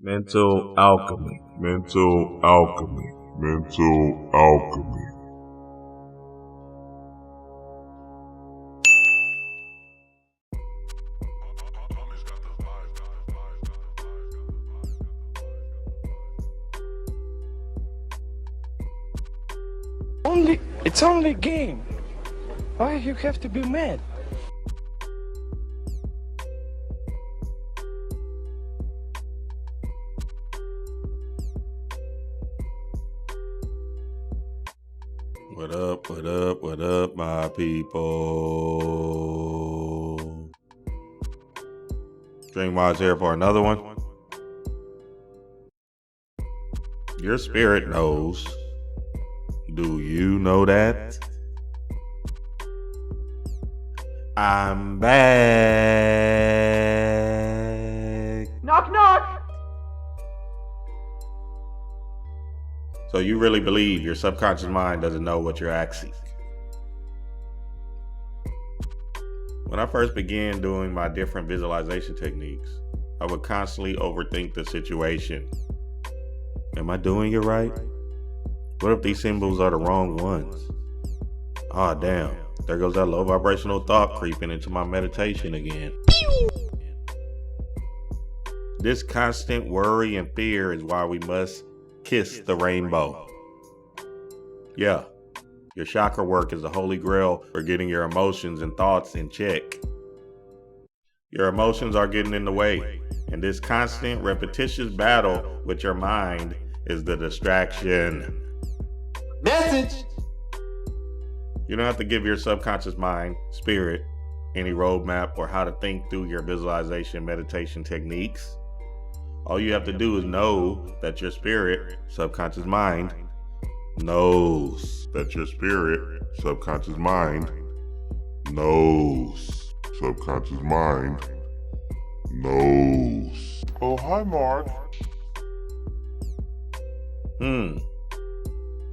Mental alchemy. Mental alchemy. Mental alchemy. It's only a game. Why you have to be mad? What up, what up, what up, my people? Dreamwise here for another one. Your spirit knows. Do you know that? I'm back. Knock knock! So you really believe your subconscious mind doesn't know what you're asking? When I first began doing my different visualization techniques, I would constantly overthink the situation. Am I doing it right? What if these symbols are the wrong ones? Ah, damn. There goes that low vibrational thought creeping into my meditation again. This constant worry and fear is why we must kiss the rainbow. Yeah, your chakra work is the holy grail for getting your emotions and thoughts in check. Your emotions are getting in the way, and this constant repetitious battle with your mind is the distraction. Message! You don't have to give your subconscious mind, spirit, any roadmap or how to think through your visualization meditation techniques. All you have to do is know that your spirit, subconscious mind, knows that your spirit, subconscious mind, knows. Subconscious mind knows. Oh, hi, Mark.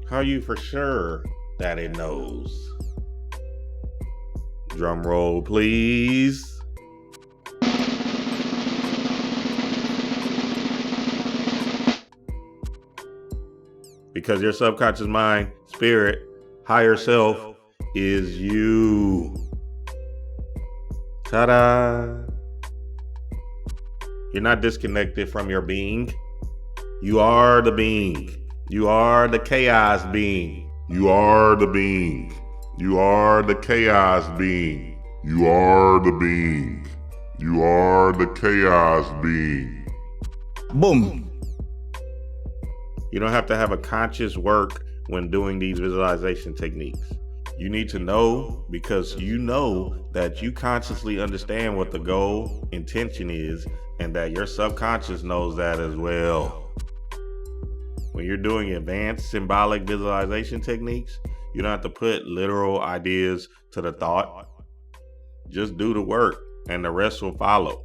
How are you for sure that it knows? Drum roll, please. Because your subconscious mind, spirit, higher self is you. Ta-da! You're not disconnected from your being. You are the being. You are the chaos being. You are the being. You are the chaos being. You are the being. You are the chaos being. Boom. You don't have to have a conscious work when doing these visualization techniques. You need to know because you know that you consciously understand what the goal, intention is, and that your subconscious knows that as well. When you're doing advanced symbolic visualization techniques, you don't have to put literal ideas to the thought. Just do the work and the rest will follow.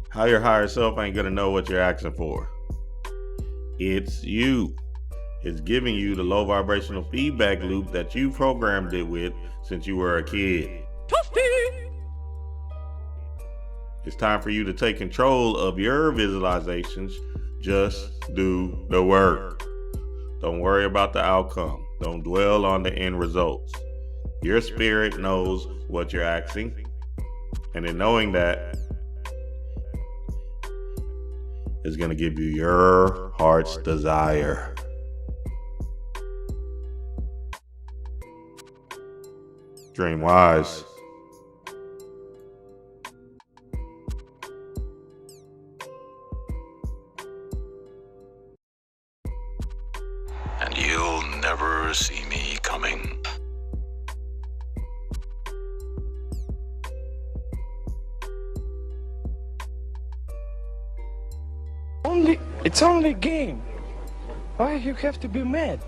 How your higher self ain't gonna know what you're asking for. It's you. It's giving you the low vibrational feedback loop that you programmed it with since you were a kid. It's time for you to take control of your visualizations. Just do the work. Don't worry about the outcome. Don't dwell on the end results. Your spirit knows what you're asking. And in knowing that, it's going to give you your heart's desire. Dream wise. And you'll never see me coming. It's only a game. Why you have to be mad?